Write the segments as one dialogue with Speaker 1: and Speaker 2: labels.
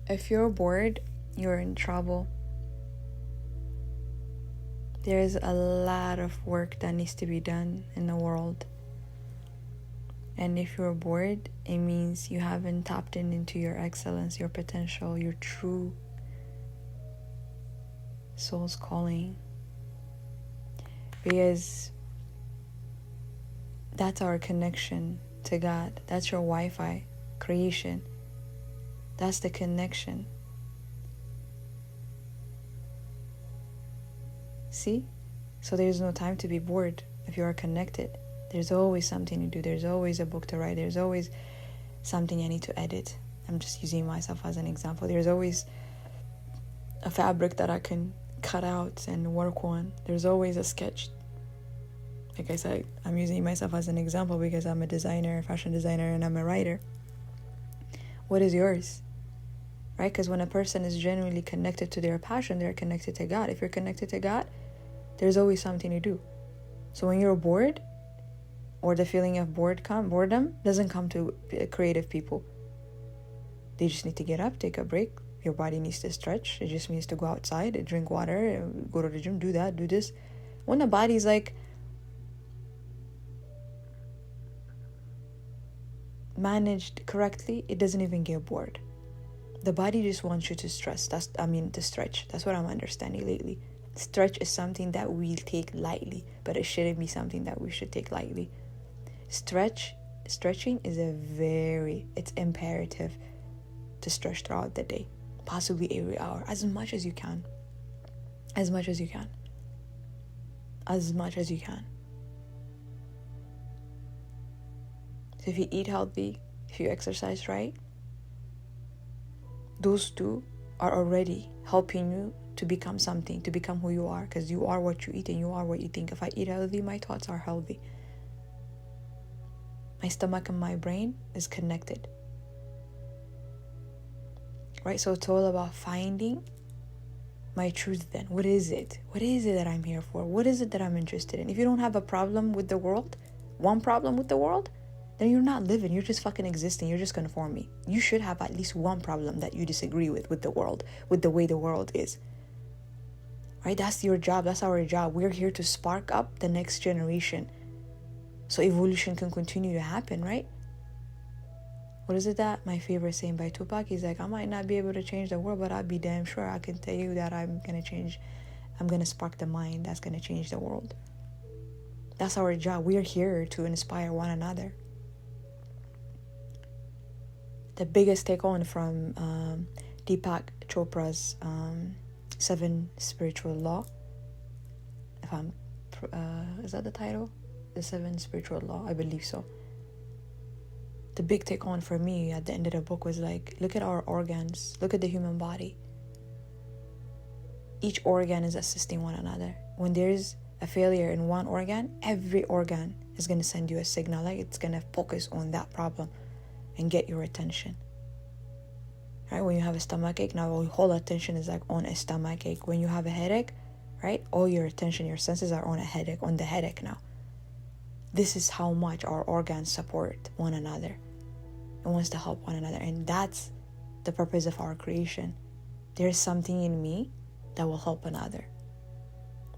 Speaker 1: If you're bored, you're in trouble. There's a lot of work that needs to be done in the world. And if you're bored, it means you haven't tapped into your excellence, your potential, your true soul's calling. Because that's our connection to God. That's your Wi-Fi creation. That's the connection. See? So there's no time to be bored if you are connected. There's always something to do. There's always a book to write. There's always something I need to edit. I'm just using myself as an example. There's always a fabric that I can cut out and work on. There's always a sketch. Like I said, I'm using myself as an example because I'm a designer, fashion designer, and I'm a writer. What is yours? Right? Because when a person is genuinely connected to their passion, they're connected to God. If you're connected to God, there's always something to do. So when you're bored, or the feeling of boredom doesn't come to creative people. They just need to get up, take a break. Your body needs to stretch. It just means to go outside, drink water, go to the gym, do that, do this. When the body's like managed correctly, it doesn't even get bored. The body just wants you to to stretch. That's what I'm understanding lately. Stretch is something that we take lightly, but it shouldn't be something that we should take lightly. Stretching is it's imperative to stretch throughout the day, possibly every hour, as much as you can. As much as you can. So if you eat healthy, if you exercise right, those two are already helping you to become something, to become who you are, because you are what you eat and you are what you think. If I eat healthy, my thoughts are healthy. My stomach and my brain is connected. Right? So it's all about finding my truth then. What is it? What is it that I'm here for? What is it that I'm interested in? If you don't have a problem with the world, one problem with the world, then you're not living. You're just fucking existing. You're just conforming. You should have at least one problem that you disagree with the world, with the way the world is. Right? That's your job. That's our job. We're here to spark up the next generation, so evolution can continue to happen, right? What is it that my favorite saying by Tupac? He's like, I might not be able to change the world, but I'll be damn sure I can tell you that I'm going to spark the mind that's going to change the world. That's our job. We're here to inspire one another. The biggest take on from Deepak Chopra's 7 Spiritual Law. Is that the title? The 7 Spiritual Law, I believe so. The big take on for me at the end of the book was like, look at our organs, look at the human body. Each organ is assisting one another. When there's a failure in one organ, every organ is going to send you a signal, like it's going to focus on that problem and get your attention. Right? When you have a stomach ache, now your whole attention is like on a stomach ache. When you have a headache, right? All your attention, your senses are on the headache now. This is how much our organs support one another and wants to help one another. And that's the purpose of our creation. There's something in me that will help another.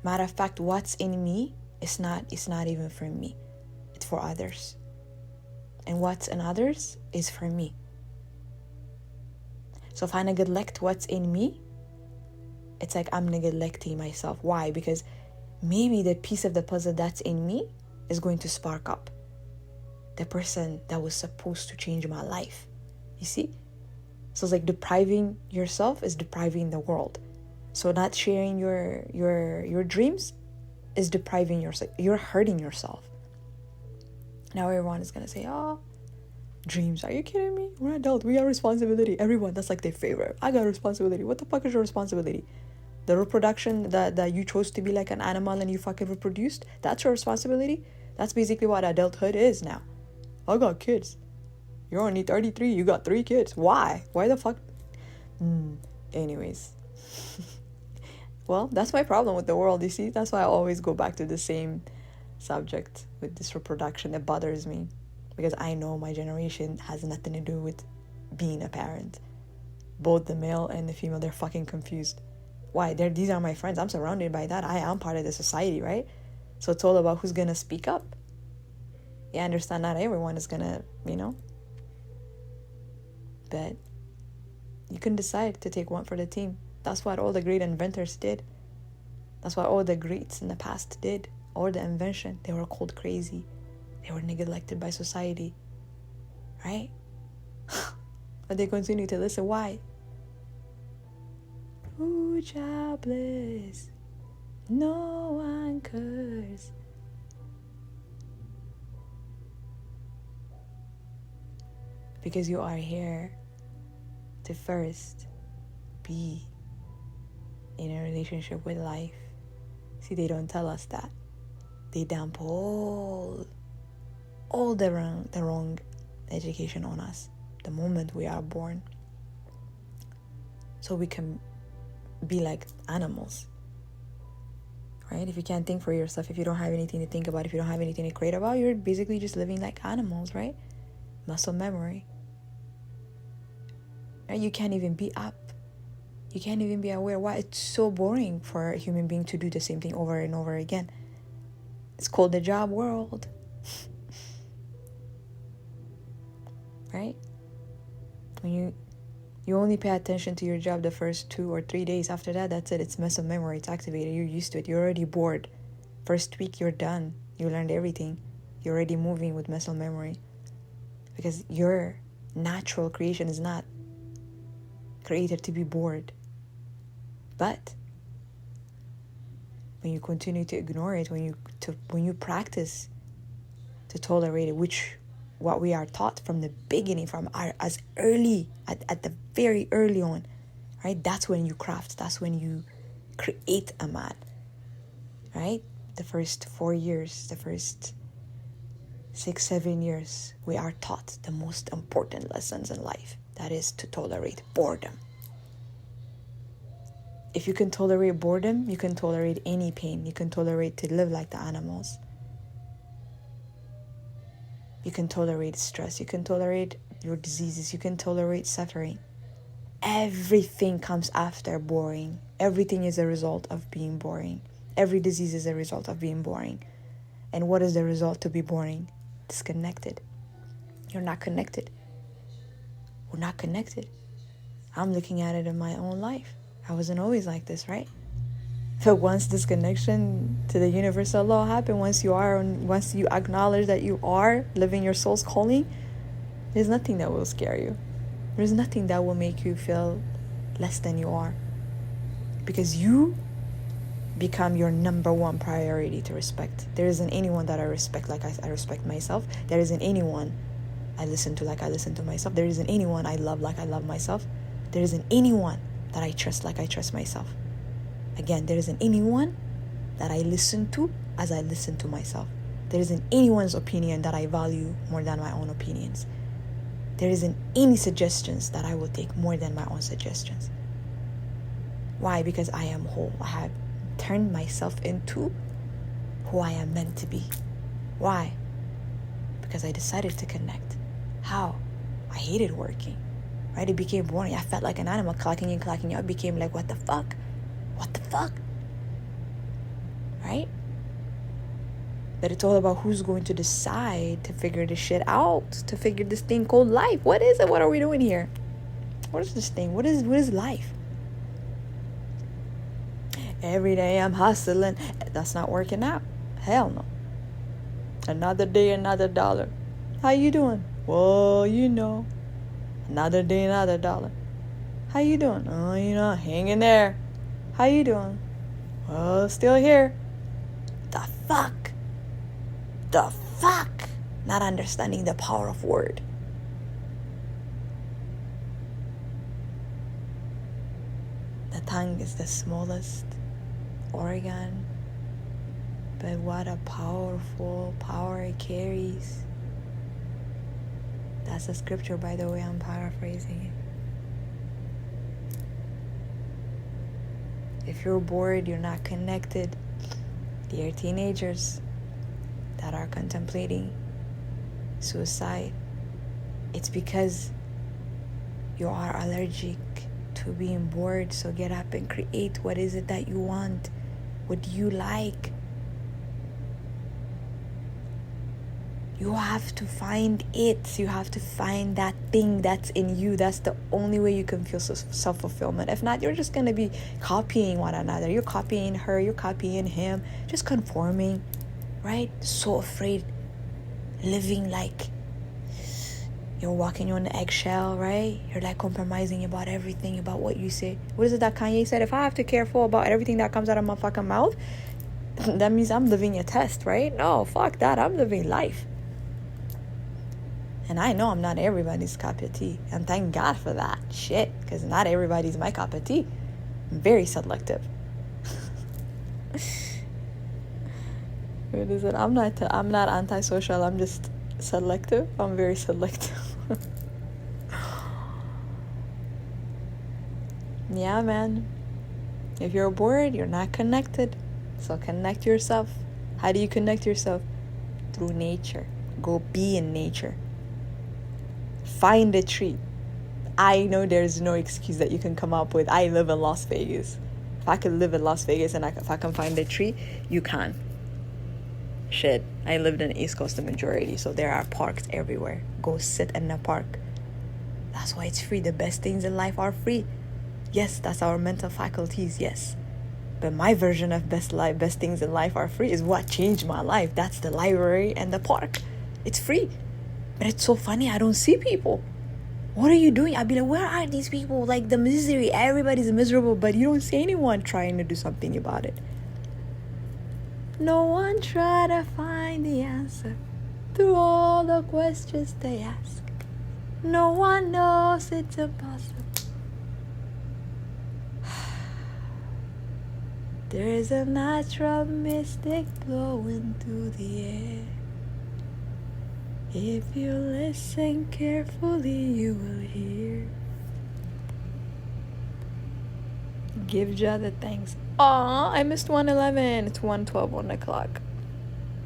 Speaker 1: Matter of fact, what's in me is not even for me. It's for others. And what's in others is for me. So if I neglect what's in me, it's like I'm neglecting myself. Why? Because maybe the piece of the puzzle that's in me is going to spark up the person that was supposed to change my life. You see? So it's like depriving yourself is depriving the world. So not sharing your dreams is depriving yourself. You're hurting yourself. Now everyone is gonna say, oh, dreams, are you kidding me? We're adult, we got responsibility. Everyone, that's like their favorite. I got responsibility. What the fuck is your responsibility? The reproduction that you chose to be like an animal and you fucking reproduced, that's your responsibility? That's basically what adulthood is now. I got kids. You're only 33, you got 3 kids. Why? Why the fuck? Anyways. Well, that's my problem with the world, you see? That's why I always go back to the same subject with this reproduction. It bothers me because I know my generation has nothing to do with being a parent. both the male and the female, they're fucking confused. Why? These are my friends. I'm surrounded by that. I am part of the society, right? So it's all about who's gonna speak up. Yeah, I understand not everyone is gonna, but you can decide to take one for the team. That's what all the great inventors did. That's what all the greats in the past did. All the invention, they were called crazy. They were neglected by society, right? But they continue to listen. Why? Ooh, jobless, no one cares. Because you are here to first be in a relationship with life. See, they don't tell us that. They dump all the wrong education on us the moment we are born, so we can be like animals, right? If you can't think for yourself, if you don't have anything to think about, if you don't have anything to create about, you're basically just living like animals, right? Muscle memory, right? You can't even be up. You can't even be aware. Why? It's so boring for a human being to do the same thing over and over again. It's called the job world. Right? When you only pay attention to your job the first 2 or 3 days. After that, that's it. It's muscle memory. It's activated. You're used to it. You're already bored. First week, you're done. You learned everything. You're already moving with muscle memory. Because your natural creation is not created to be bored. But when you continue to ignore it, when you practice to tolerate it, what we are taught from the beginning, from as early at the very early on, right? That's when you craft. That's when you create a man, right? The first 4 years, the first 6-7 years, we are taught the most important lessons in life. That is to tolerate boredom. If you can tolerate boredom, you can tolerate any pain. You can tolerate to live like the animals. You can tolerate stress. You can tolerate your diseases. You can tolerate suffering. Everything comes after boring. Everything is a result of being boring. Every disease is a result of being boring. And what is the result to be boring? Disconnected. You're not connected. We're not connected. I'm looking at it in my own life. I wasn't always like this, right? But once this connection to the universal law happened, once you acknowledge that you are living your soul's calling, there's nothing that will scare you. There's nothing that will make you feel less than you are. Because you become your number one priority to respect. There isn't anyone that I respect like I respect myself. There isn't anyone I listen to like I listen to myself. There isn't anyone I love like I love myself. There isn't anyone that I trust like I trust myself. Again, there isn't anyone that I listen to as I listen to myself. There isn't anyone's opinion that I value more than my own opinions. There isn't any suggestions that I will take more than my own suggestions. Why? Because I am whole. I have turned myself into who I am meant to be. Why? Because I decided to connect. How? I hated working. Right? It became boring. I felt like an animal, clocking in, clocking out. It became like, what the fuck? What the fuck? Right? But it's all about who's going to decide to figure this shit out, to figure this thing called life. What is it? What are we doing here? What is this thing? What is life? Every day I'm hustling. That's not working out. Hell no. Another day, another dollar. How you doing? Well, another day, another dollar. How you doing? Oh, hanging there. How you doing? Well, still here. The fuck? The fuck? Not understanding the power of word. The tongue is the smallest organ, but what a powerful power it carries. That's a scripture, by the way. I'm paraphrasing it. If you're bored, you're not connected. Dear teenagers that are contemplating suicide, it's because you are allergic to being bored. So get up and create. What is it that you want? What do you like? You have to find it. You have to find that thing that's in you. That's the only way you can feel self-fulfillment. If not, you're just going to be copying one another. You're copying her. You're copying him. Just conforming, right? So afraid. Living like you're walking on an eggshell, right? You're like compromising about everything, about what you say. What is it that Kanye said? If I have to careful about everything that comes out of my fucking mouth, that means I'm living a test, right? No, fuck that. I'm living life. And I know I'm not everybody's cup of tea. And thank God for that. Shit. Because not everybody's my cup of tea. I'm very selective. What is it? I'm not antisocial. I'm just selective. I'm very selective. Yeah, man. If you're bored, you're not connected. So connect yourself. How do you connect yourself? Through nature. Go be in nature. Find a tree. I know there's no excuse that you can come up with. I live in Las Vegas. If I could live in Las Vegas and if I can find a tree, you can. Shit, I lived in the East Coast the majority, so there are parks everywhere. Go sit in a park. That's why it's free. The best things in life are free. Yes, that's our mental faculties, yes. But my version of best things in life are free is what changed my life. That's the library and the park. It's free. But it's so funny, I don't see people. What are you doing? I'd be like, where are these people? Like the misery, everybody's miserable, but you don't see anyone trying to do something about it. No one try to find the answer to all the questions they ask. No one knows it's impossible. There's a natural mystic blowing through the air. If you listen carefully, you will hear. Give Jah the thanks. Aw, I missed 1:11. It's 1:12 on the clock.